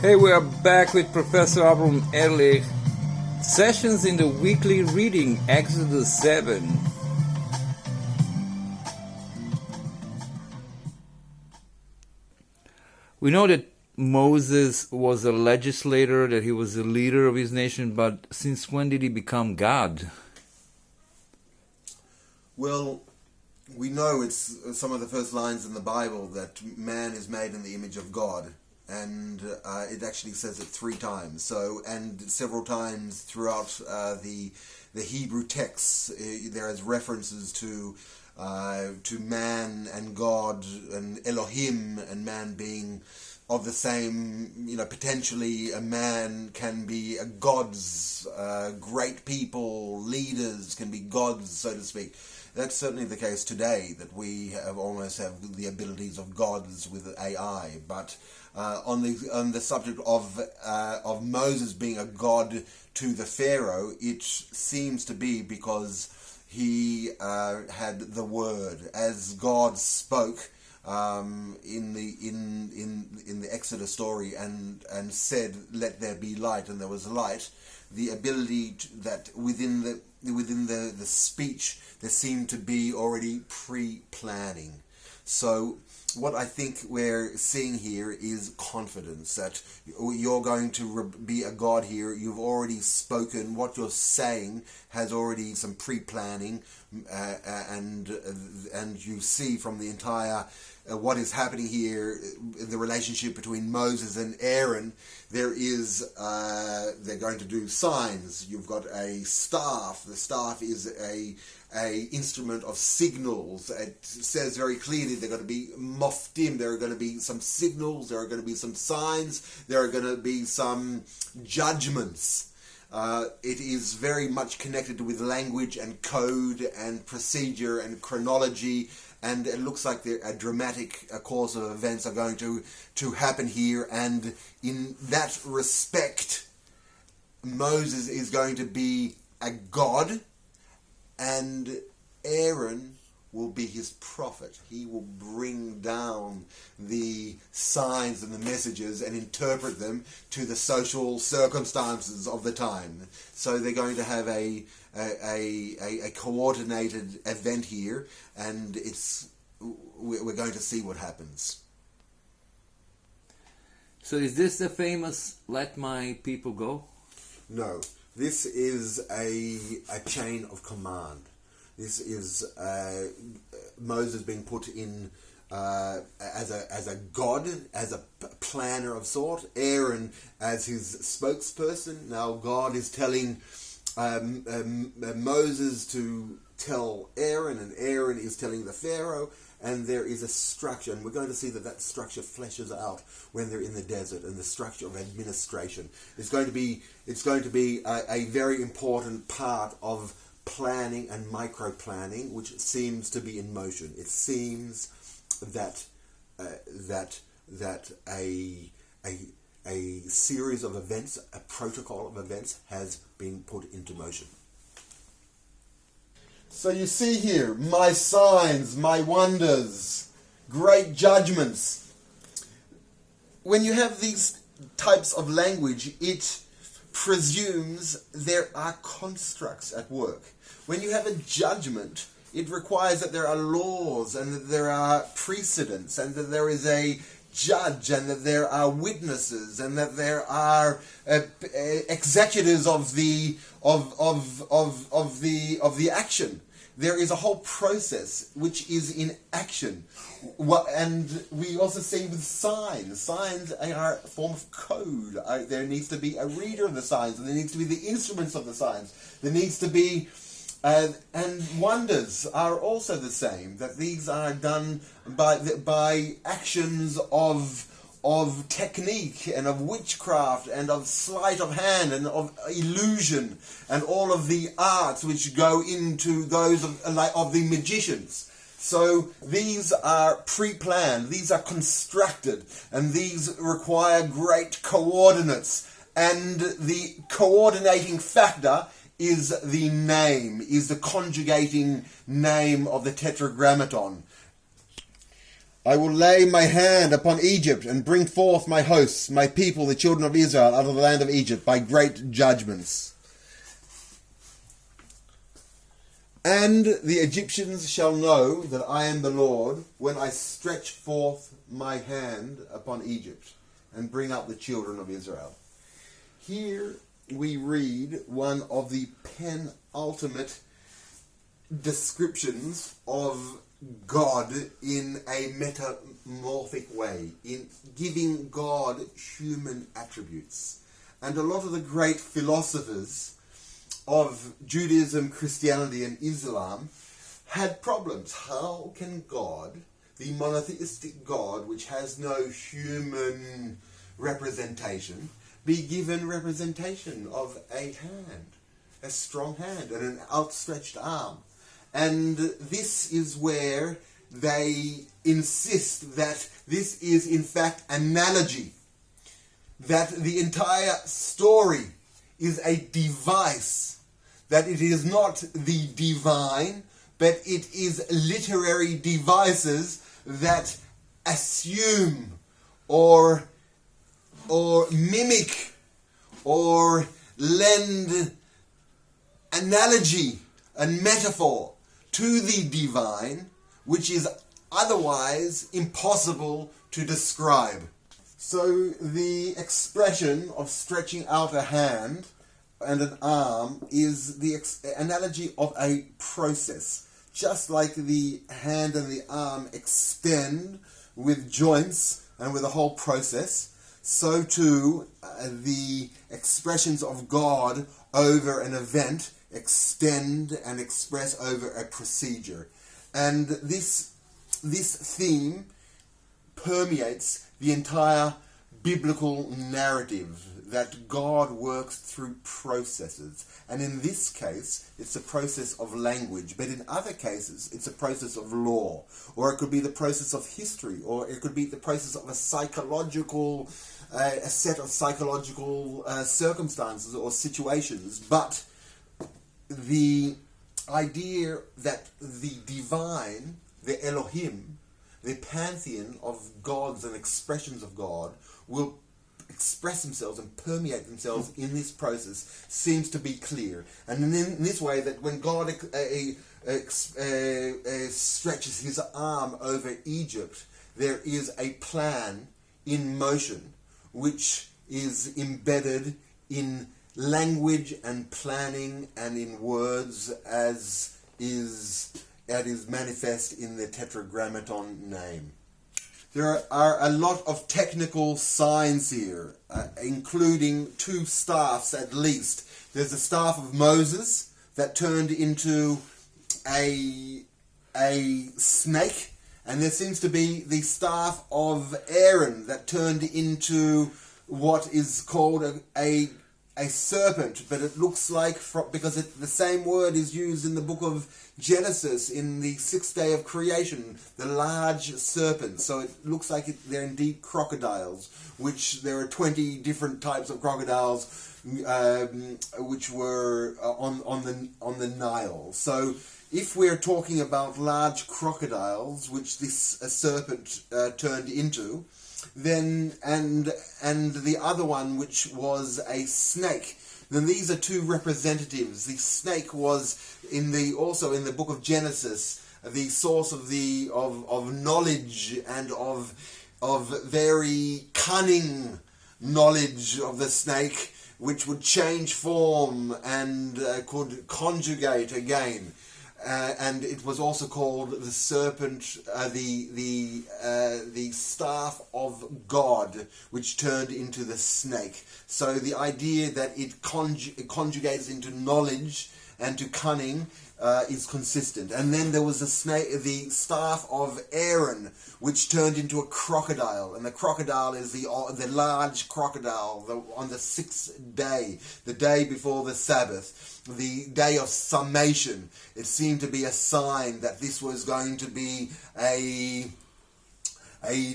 Hey, we are back with Professor Avram Ehrlich. Sessions in the weekly reading, Exodus 7. We know that Moses was a legislator, that he was the leader of his nation, but since when did he become God? Well, we know it's some of the first lines in the Bible that man is made in the image of God. And it actually says it 3 times. So, and several times throughout the Hebrew texts, there is references to man and God and Elohim, and man being of the same. Potentially a man can be a gods. Great people, leaders can be gods, so to speak. That's certainly the case today, that we almost have the abilities of gods with AI, but on the subject of Moses being a god to the Pharaoh, it seems to be because he had the word, as God spoke in the Exodus story and said, "Let there be light," and there was light. The ability that within the speech there seemed to be already pre-planning. So what I think we're seeing here is confidence, that you're going to be a God here. You've already spoken. What you're saying has already some pre-planning, and you see from the entire what is happening here, the relationship between Moses and Aaron. They're going to do signs. You've got a staff. The staff is a instrument of signals. It says very clearly they're going to be moftim. There are going to be some signals. There are going to be some signs. There are going to be some judgments. It is very much connected with language and code and procedure and chronology, and it looks like a dramatic course of events are going to happen here. And in that respect, Moses is going to be a god, and Aaron will be his prophet. He will bring down the signs and the messages and interpret them to the social circumstances of the time. So they're going to have a coordinated event here, and we're going to see what happens. So is this the famous "Let my people go"? No. This is a chain of command. This is Moses being put in as a god, as a planner of sort. Aaron as his spokesperson. Now God is telling Moses to tell Aaron, and Aaron is telling the Pharaoh. And there is a structure, and we're going to see that structure fleshes out when they're in the desert, and the structure of administration is going to be a very important part of planning and micro-planning, which seems to be in motion. It seems that a series of events, a protocol of events, has been put into motion. So you see here, my signs, my wonders, great judgments. When you have these types of language, it presumes there are constructs at work. When you have a judgment, it requires that there are laws and that there are precedents and that there is a judge and that there are witnesses and that there are executors of the action. There is a whole process which is in action. And we also see with signs. Signs are a form of code. There needs to be a reader of the signs, and there needs to be the instruments of the signs. There needs to be, and wonders are also the same, that these are done by actions of technique and of witchcraft and of sleight of hand and of illusion and all of the arts which go into those of the magicians. So these are pre-planned, these are constructed, and these require great coordinates. And the coordinating factor is the name, is the conjugating name of the Tetragrammaton. I will lay my hand upon Egypt and bring forth my hosts, my people, the children of Israel, out of the land of Egypt by great judgments. And the Egyptians shall know that I am the Lord when I stretch forth my hand upon Egypt and bring up the children of Israel. Here we read one of the penultimate descriptions of God in a metamorphic way, in giving God human attributes. And a lot of the great philosophers of Judaism, Christianity and Islam had problems. How can God, the monotheistic God which has no human representation, be given representation of a hand, a strong hand and an outstretched arm? And this is where they insist that this is in fact analogy, that the entire story is a device, that it is not the divine, but it is literary devices that assume or mimic or lend analogy and metaphor to the divine, which is otherwise impossible to describe. So the expression of stretching out a hand and an arm is the analogy of a process. Just like the hand and the arm extend with joints and with a whole process, so too the expressions of God over an event extend and express over a procedure. And this theme permeates the entire biblical narrative, that God works through processes. And in this case, it's a process of language, but in other cases, it's a process of law, or it could be the process of history, or it could be the process of a set of psychological circumstances or situations. But the idea that the divine, the Elohim, the pantheon of gods and expressions of God will express themselves and permeate themselves in this process seems to be clear. And in this way, that when God stretches his arm over Egypt, there is a plan in motion which is embedded in language and planning and in words, as is manifest in the Tetragrammaton name. There are a lot of technical signs here, including two staffs at least. There's the staff of Moses that turned into a snake, and there seems to be the staff of Aaron that turned into what is called a serpent, but it looks like, because the same word is used in the book of Genesis in the sixth day of creation, the large serpent. So it looks like they're indeed crocodiles, which there are 20 different types of crocodiles which were on the Nile. So if we're talking about large crocodiles, which this serpent turned into, then and the other one, which was a snake, then these are two representatives. The snake was also in the book of Genesis the source of knowledge and of very cunning knowledge of the snake, which would change form and could conjugate again. And it was also called the serpent, the staff of God, which turned into the snake. So the idea that it conjugates into knowledge and to cunning is consistent. And then there was the staff of Aaron, which turned into a crocodile, and the crocodile is the large crocodile on the sixth day, the day before the Sabbath, the day of summation. It seemed to be a sign that this was going to be a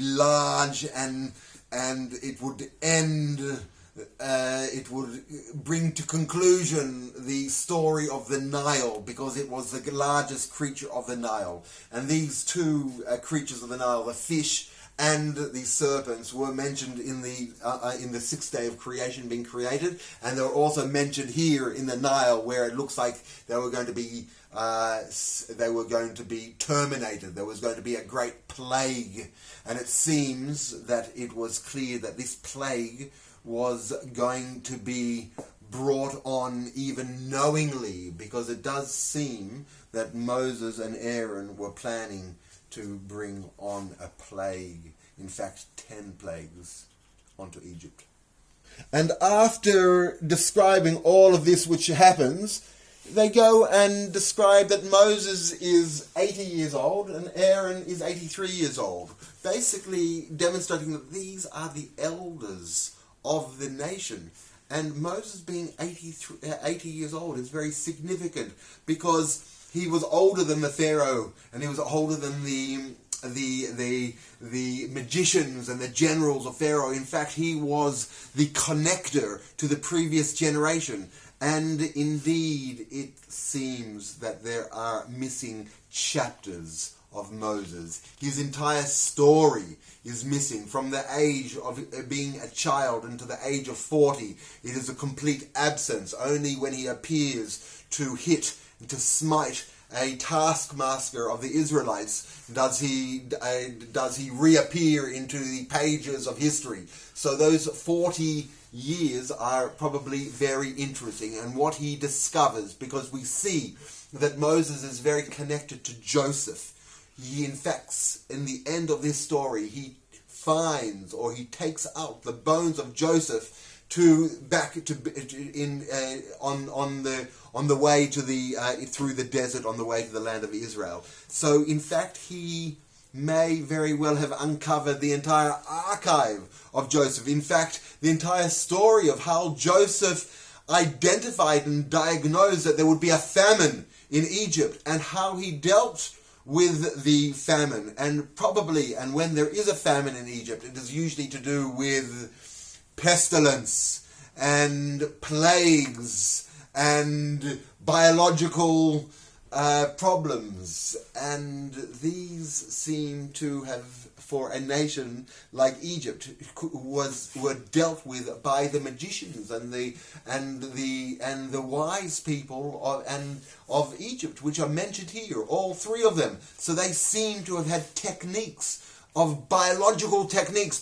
large and it would end bring to conclusion the story of the Nile, because it was the largest creature of the Nile. And these two creatures of the Nile, the fish and the serpents, were mentioned in the sixth day of creation being created, and they were also mentioned here in the Nile, where it looks like they were going to be terminated. There was going to be a great plague, and it seems that it was clear that this plague was going to be brought on even knowingly, because it does seem that Moses and Aaron were planning to bring on a plague, in fact 10 plagues onto Egypt. And after describing all of this which happens, they go and describe that Moses is 80 years old and Aaron is 83 years old, basically demonstrating that these are the elders of the nation. And Moses being 80 years old is very significant, because he was older than the Pharaoh, and he was older than the magicians and the generals of Pharaoh. In fact, he was the connector to the previous generation. And indeed, it seems that there are missing chapters of Moses. His entire story is missing. From the age of being a child until the age of 40, it is a complete absence. Only when he appears to hit, to smite a taskmaster of the Israelites does he reappear into the pages of history. So those 40 years are probably very interesting, and what he discovers, because we see that Moses is very connected to Joseph. He, in fact, in the end of this story, he finds, or he takes out the bones of Joseph on the way to the through the desert, on the way to the land of Israel. So in fact, he may very well have uncovered the entire archive of Joseph. In fact, the entire story of how Joseph identified and diagnosed that there would be a famine in Egypt, and how he dealt with the famine. And probably, and when there is a famine in Egypt, it is usually to do with pestilence and plagues and biological problems. And these seem to have, for a nation like Egypt, were dealt with by the magicians and the wise people of Egypt, which are mentioned here, all three of them. So they seem to have had techniques, of biological techniques,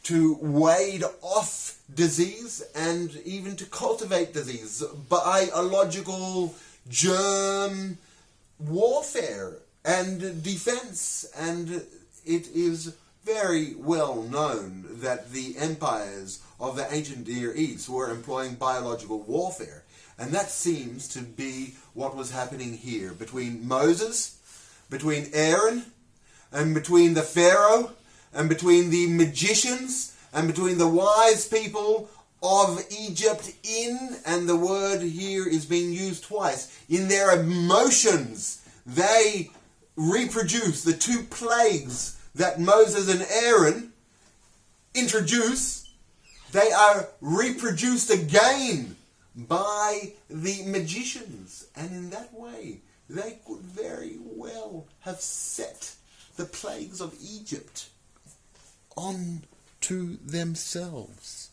to wade off disease, and even to cultivate disease, biological germ warfare and defense. And it is very well known that the empires of the ancient Near East were employing biological warfare, and that seems to be what was happening here between Moses, between Aaron, and between the Pharaoh, and between the magicians, and between the wise people of Egypt and the word here is being used twice, in their emotions. They reproduce the two plagues that Moses and Aaron introduce. They are reproduced again by the magicians. And in that way, they could very well have set the plagues of Egypt on to themselves.